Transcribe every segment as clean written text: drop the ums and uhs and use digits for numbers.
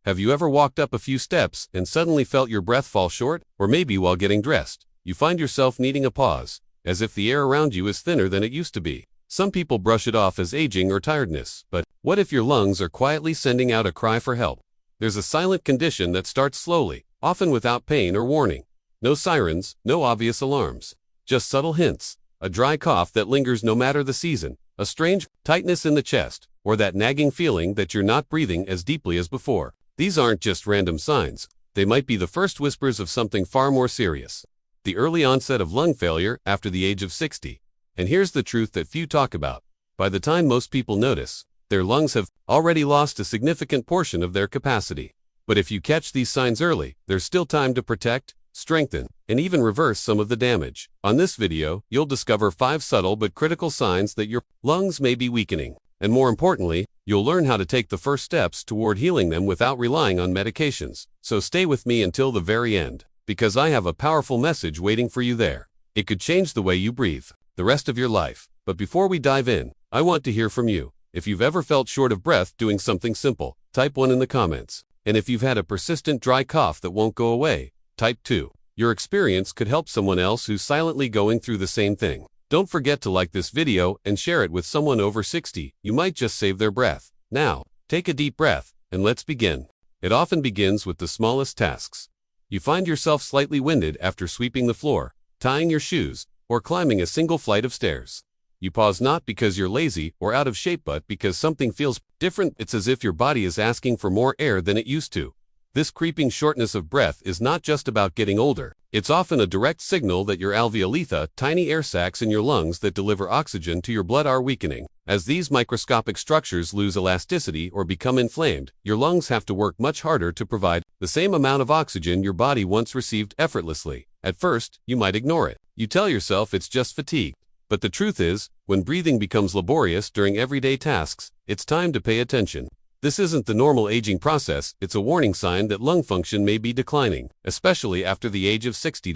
Have you ever walked up a few steps and suddenly felt your breath fall short? Or maybe while getting dressed, you find yourself needing a pause, as if the air around you is thinner than it used to be. Some people brush it off as aging or tiredness, but what if your lungs are quietly sending out a cry for help? There's a silent condition that starts slowly, often without pain or warning. No sirens, no obvious alarms, just subtle hints. A dry cough that lingers no matter the season, a strange tightness in the chest, or that nagging feeling that you're not breathing as deeply as before. These aren't just random signs. They might be the first whispers of something far more serious. The early onset of lung failure after the age of 60. And here's the truth that few talk about. By the time most people notice, their lungs have already lost a significant portion of their capacity. But if you catch these signs early, there's still time to protect, strengthen, and even reverse some of the damage. On this video, you'll discover 5 subtle but critical signs that your lungs may be weakening. And more importantly, you'll learn how to take the first steps toward healing them without relying on medications. So stay with me until the very end, because I have a powerful message waiting for you there. It could change the way you breathe the rest of your life. But before we dive in, I want to hear from you. If you've ever felt short of breath doing something simple, type 1 in the comments. And if you've had a persistent dry cough that won't go away, type 2. Your experience could help someone else who's silently going through the same thing. Don't forget to like this video and share it with someone over 60. You might just save their breath. Now, take a deep breath, and let's begin. It often begins with the smallest tasks. You find yourself slightly winded after sweeping the floor, tying your shoes, or climbing a single flight of stairs. You pause not because you're lazy or out of shape but because something feels different. It's as if your body is asking for more air than it used to. This creeping shortness of breath is not just about getting older. It's often a direct signal that your alveoli, tiny air sacs in your lungs that deliver oxygen to your blood, are weakening. As these microscopic structures lose elasticity or become inflamed, your lungs have to work much harder to provide the same amount of oxygen your body once received effortlessly. At first, you might ignore it. You tell yourself it's just fatigue. But the truth is, when breathing becomes laborious during everyday tasks, it's time to pay attention. This isn't the normal aging process, it's a warning sign that lung function may be declining, especially after the age of 60.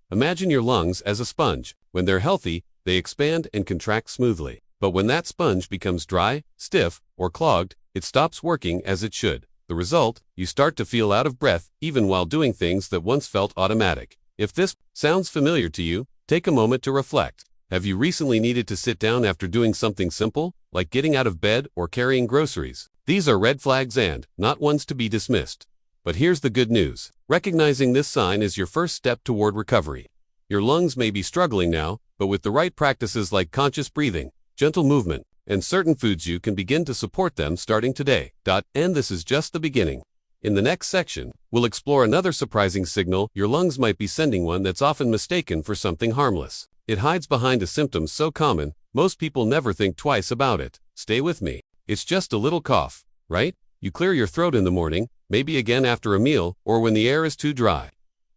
Imagine your lungs as a sponge. When they're healthy, they expand and contract smoothly. But when that sponge becomes dry, stiff, or clogged, it stops working as it should. The result, you start to feel out of breath even while doing things that once felt automatic. If this sounds familiar to you, take a moment to reflect. Have you recently needed to sit down after doing something simple, like getting out of bed or carrying groceries? These are red flags and not ones to be dismissed. But here's the good news. Recognizing this sign is your first step toward recovery. Your lungs may be struggling now, but with the right practices like conscious breathing, gentle movement, and certain foods, you can begin to support them starting today. And this is just the beginning. In the next section, we'll explore another surprising signal your lungs might be sending, one that's often mistaken for something harmless. It hides behind a symptom so common, most people never think twice about it. Stay with me. It's just a little cough, right? You clear your throat in the morning, maybe again after a meal, or when the air is too dry.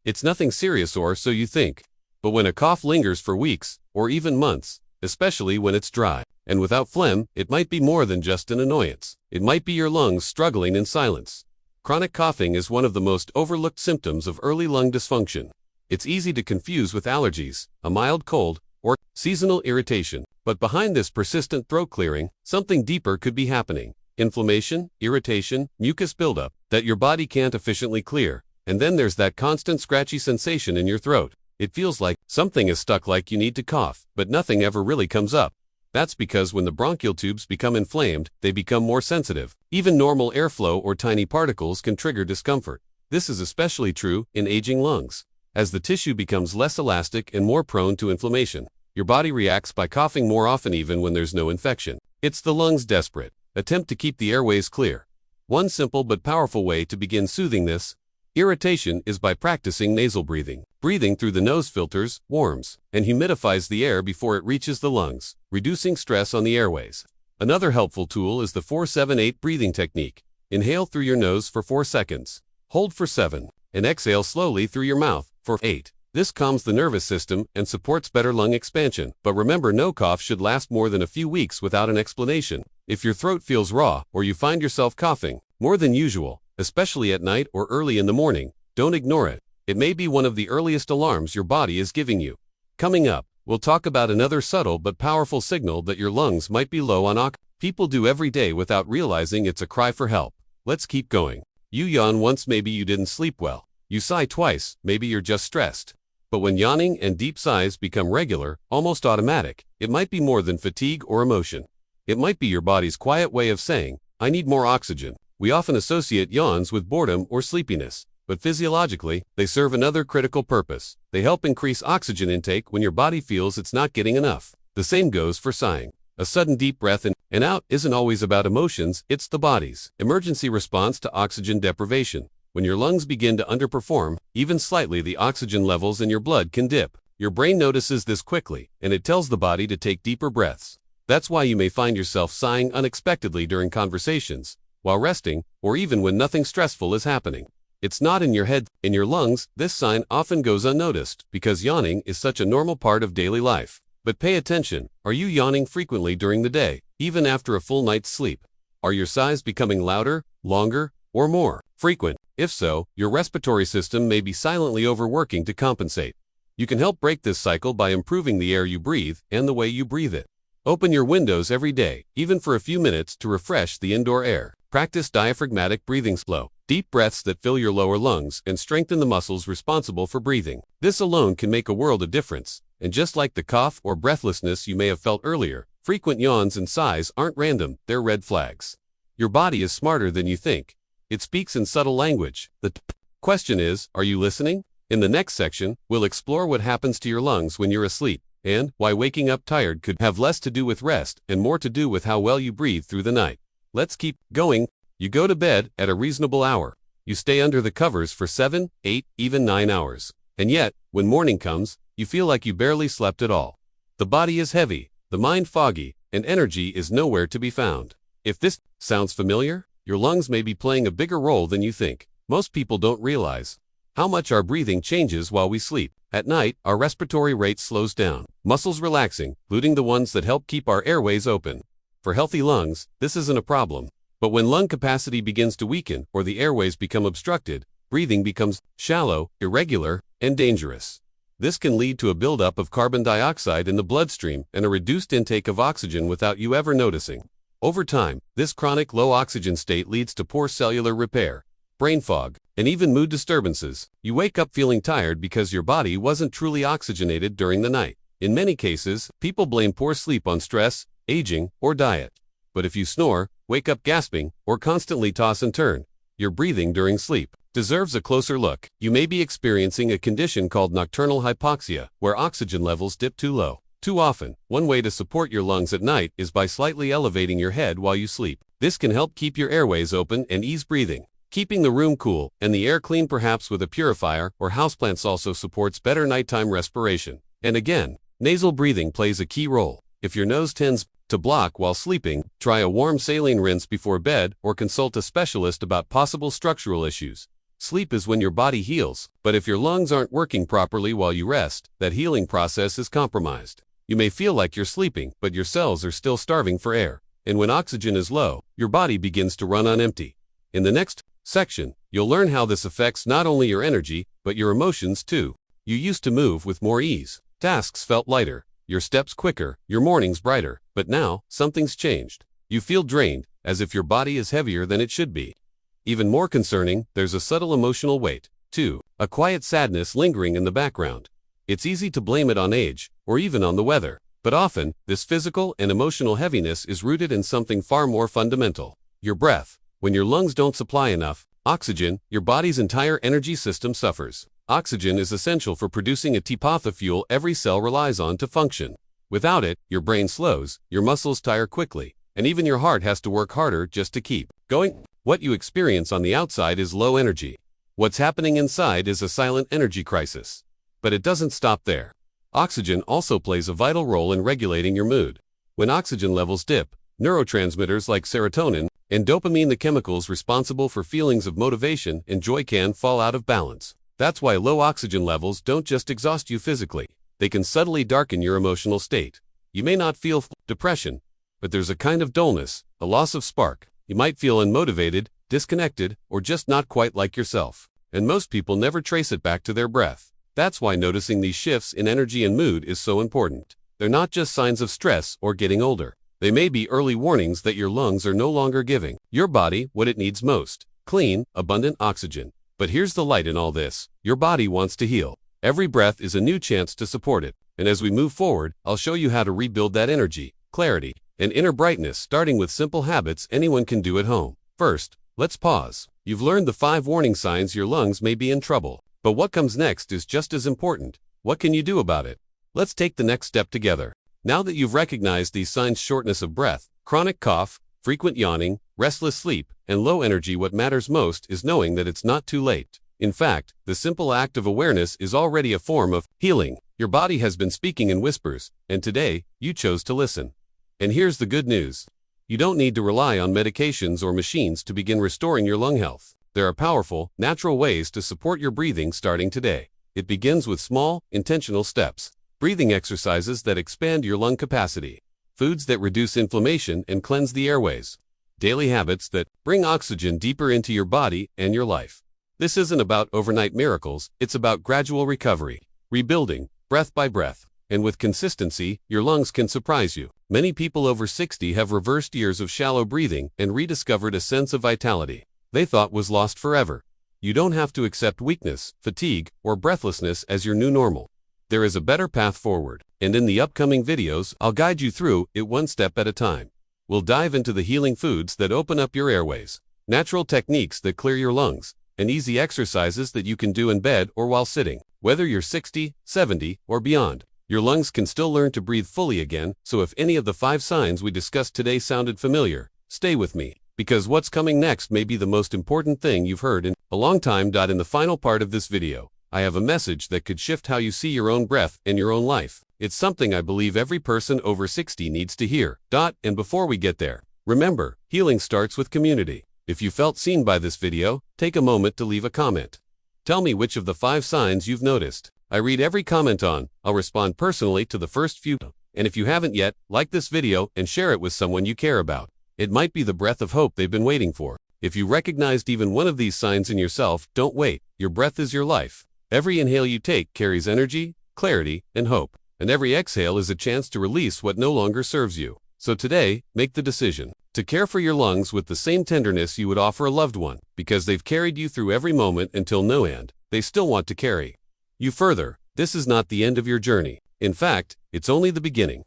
It's nothing serious, or so you think. But when a cough lingers for weeks, or even months, especially when it's dry and without phlegm, it might be more than just an annoyance. It might be your lungs struggling in silence. Chronic coughing is one of the most overlooked symptoms of early lung dysfunction. It's easy to confuse with allergies, a mild cold, or seasonal irritation. But behind this persistent throat clearing, something deeper could be happening. Inflammation, irritation, mucus buildup that your body can't efficiently clear. And then there's that constant scratchy sensation in your throat. It feels like something is stuck, like you need to cough, but nothing ever really comes up. That's because when the bronchial tubes become inflamed, they become more sensitive. Even normal airflow or tiny particles can trigger discomfort. This is especially true in aging lungs. As the tissue becomes less elastic and more prone to inflammation, your body reacts by coughing more often even when there's no infection. It's the lungs' desperate attempt to keep the airways clear. One simple but powerful way to begin soothing this irritation is by practicing nasal breathing. Breathing through the nose filters, warms, and humidifies the air before it reaches the lungs, reducing stress on the airways. Another helpful tool is the 4-7-8 breathing technique. Inhale through your nose for 4 seconds, hold for 7, and exhale slowly through your mouth for 8. This calms the nervous system and supports better lung expansion. But remember, no cough should last more than a few weeks without an explanation. If your throat feels raw or you find yourself coughing more than usual, especially at night or early in the morning, don't ignore it. It may be one of the earliest alarms your body is giving you. Coming up, we'll talk about another subtle but powerful signal that your lungs might be low on oxygen. People do every day without realizing it's a cry for help. Let's keep going. You yawn once, maybe you didn't sleep well. You sigh twice, maybe you're just stressed. But when yawning and deep sighs become regular, almost automatic, it might be more than fatigue or emotion. It might be your body's quiet way of saying, I need more oxygen. We often associate yawns with boredom or sleepiness, but physiologically, they serve another critical purpose. They help increase oxygen intake when your body feels it's not getting enough. The same goes for sighing. A sudden deep breath in and out isn't always about emotions, it's the body's emergency response to oxygen deprivation. When your lungs begin to underperform, even slightly, the oxygen levels in your blood can dip. Your brain notices this quickly, and it tells the body to take deeper breaths. That's why you may find yourself sighing unexpectedly during conversations, while resting, or even when nothing stressful is happening. It's not in your head, in your lungs. This sign often goes unnoticed because yawning is such a normal part of daily life. But pay attention. Are you yawning frequently during the day, even after a full night's sleep? Are your sighs becoming louder, longer, or more frequent? If so, your respiratory system may be silently overworking to compensate. You can help break this cycle by improving the air you breathe and the way you breathe it. Open your windows every day, even for a few minutes, to refresh the indoor air. Practice diaphragmatic breathing, slow, deep breaths that fill your lower lungs and strengthen the muscles responsible for breathing. This alone can make a world of difference. And just like the cough or breathlessness you may have felt earlier, frequent yawns and sighs aren't random, they're red flags. Your body is smarter than you think. It speaks in subtle language. The question is, are you listening? In the next section, we'll explore what happens to your lungs when you're asleep, and why waking up tired could have less to do with rest and more to do with how well you breathe through the night. Let's keep going. You go to bed at a reasonable hour. You stay under the covers for 7, 8, even 9 hours. And yet, when morning comes, you feel like you barely slept at all. The body is heavy, the mind foggy, and energy is nowhere to be found. If this sounds familiar, your lungs may be playing a bigger role than you think. Most people don't realize how much our breathing changes while we sleep. At night, our respiratory rate slows down, muscles relaxing, including the ones that help keep our airways open. For healthy lungs, this isn't a problem. But when lung capacity begins to weaken or the airways become obstructed, breathing becomes shallow, irregular, and dangerous. This can lead to a buildup of carbon dioxide in the bloodstream and a reduced intake of oxygen without you ever noticing. Over time, this chronic low oxygen state leads to poor cellular repair, brain fog, and even mood disturbances. You wake up feeling tired because your body wasn't truly oxygenated during the night. In many cases, people blame poor sleep on stress, aging, or diet. But if you snore, wake up gasping, or constantly toss and turn, your breathing during sleep deserves a closer look. You may be experiencing a condition called nocturnal hypoxia, where oxygen levels dip too low. Too often. One way to support your lungs at night is by slightly elevating your head while you sleep. This can help keep your airways open and ease breathing. Keeping the room cool and the air clean, perhaps with a purifier or houseplants, also supports better nighttime respiration. And again, nasal breathing plays a key role. If your nose tends to block while sleeping, try a warm saline rinse before bed or consult a specialist about possible structural issues. Sleep is when your body heals, but if your lungs aren't working properly while you rest, that healing process is compromised. You may feel like you're sleeping, but your cells are still starving for air. And when oxygen is low, your body begins to run on empty. In the next section, you'll learn how this affects not only your energy, but your emotions too. You used to move with more ease. Tasks felt lighter, your steps quicker, your mornings brighter, but now, something's changed. You feel drained, as if your body is heavier than it should be. Even more concerning, there's a subtle emotional weight, too, a quiet sadness lingering in the background. It's easy to blame it on age, or even on the weather, but often, this physical and emotional heaviness is rooted in something far more fundamental: your breath. When your lungs don't supply enough oxygen, your body's entire energy system suffers. Oxygen is essential for producing ATP, the fuel every cell relies on to function. Without it, your brain slows, your muscles tire quickly, and even your heart has to work harder just to keep going. What you experience on the outside is low energy. What's happening inside is a silent energy crisis. But it doesn't stop there. Oxygen also plays a vital role in regulating your mood. When oxygen levels dip, neurotransmitters like serotonin and dopamine, the chemicals responsible for feelings of motivation and joy, can fall out of balance. That's why low oxygen levels don't just exhaust you physically. They can subtly darken your emotional state. You may not feel depression, but there's a kind of dullness, a loss of spark. You might feel unmotivated, disconnected, or just not quite like yourself. And most people never trace it back to their breath. That's why noticing these shifts in energy and mood is so important. They're not just signs of stress or getting older. They may be early warnings that your lungs are no longer giving your body what it needs most. clean, abundant oxygen. But here's the light in all this. Your body wants to heal. Every breath is a new chance to support it. And as we move forward, I'll show you how to rebuild that energy, clarity, and inner brightness, starting with simple habits anyone can do at home. First, let's pause. You've learned the 5 warning signs your lungs may be in trouble. But what comes next is just as important. What can you do about it? Let's take the next step together. Now that you've recognized these signs: shortness of breath, chronic cough, frequent yawning, restless sleep, and low energy, what matters most is knowing that it's not too late. In fact, the simple act of awareness is already a form of healing. Your body has been speaking in whispers, and today, you chose to listen. And here's the good news. You don't need to rely on medications or machines to begin restoring your lung health. There are powerful, natural ways to support your breathing starting today. It begins with small, intentional steps. Breathing exercises that expand your lung capacity. Foods that reduce inflammation and cleanse the airways. Daily habits that bring oxygen deeper into your body and your life. This isn't about overnight miracles, it's about gradual recovery, rebuilding, breath by breath. And with consistency, your lungs can surprise you. Many people over 60 have reversed years of shallow breathing and rediscovered a sense of vitality they thought was lost forever. You don't have to accept weakness, fatigue, or breathlessness as your new normal. There is a better path forward, and in the upcoming videos, I'll guide you through it one step at a time. We'll dive into the healing foods that open up your airways, natural techniques that clear your lungs, and easy exercises that you can do in bed or while sitting. Whether you're 60, 70, or beyond, your lungs can still learn to breathe fully again. So if any of the 5 signs we discussed today sounded familiar, stay with me, because what's coming next may be the most important thing you've heard in a long time. In the final part of this video, I have a message that could shift how you see your own breath and your own life. It's something I believe every person over 60 needs to hear. And before we get there, remember, healing starts with community. If you felt seen by this video, take a moment to leave a comment. Tell me which of the 5 signs you've noticed. I read every comment I'll respond personally to the first few. And if you haven't yet, like this video and share it with someone you care about. It might be the breath of hope they've been waiting for. If you recognized even one of these signs in yourself, don't wait. Your breath is your life. Every inhale you take carries energy, clarity, and hope. And every exhale is a chance to release what no longer serves you. So today, make the decision to care for your lungs with the same tenderness you would offer a loved one, because they've carried you through every moment until no end. They still want to carry you further. This is not the end of your journey. In fact, it's only the beginning.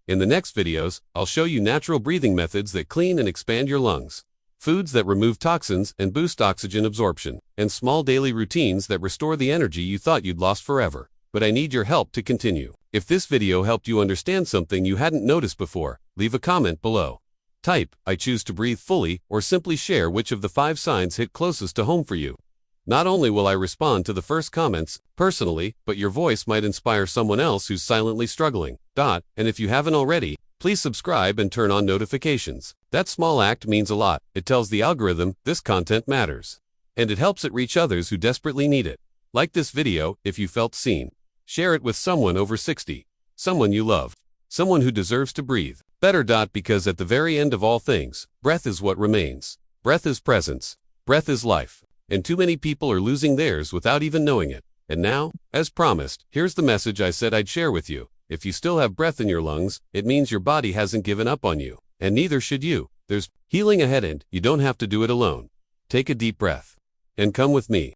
In the next videos, I'll show you natural breathing methods that clean and expand your lungs, foods that remove toxins and boost oxygen absorption, and small daily routines that restore the energy you thought you'd lost forever. But I need your help to continue. If this video helped you understand something you hadn't noticed before, leave a comment below. Type, "I choose to breathe fully," or simply share which of the 5 signs hit closest to home for you. Not only will I respond to the first comments personally, but your voice might inspire someone else who's silently struggling. And if you haven't already, please subscribe and turn on notifications. That small act means a lot. It tells the algorithm this content matters. And it helps it reach others who desperately need it. Like this video if you felt seen. Share it with someone over 60, someone you love, someone who deserves to breathe better. Because at the very end of all things, breath is what remains. Breath is presence. Breath is life. And too many people are losing theirs without even knowing it. And now, as promised, here's the message I said I'd share with you. If you still have breath in your lungs, it means your body hasn't given up on you. And neither should you. There's healing ahead, and you don't have to do it alone. Take a deep breath and come with me.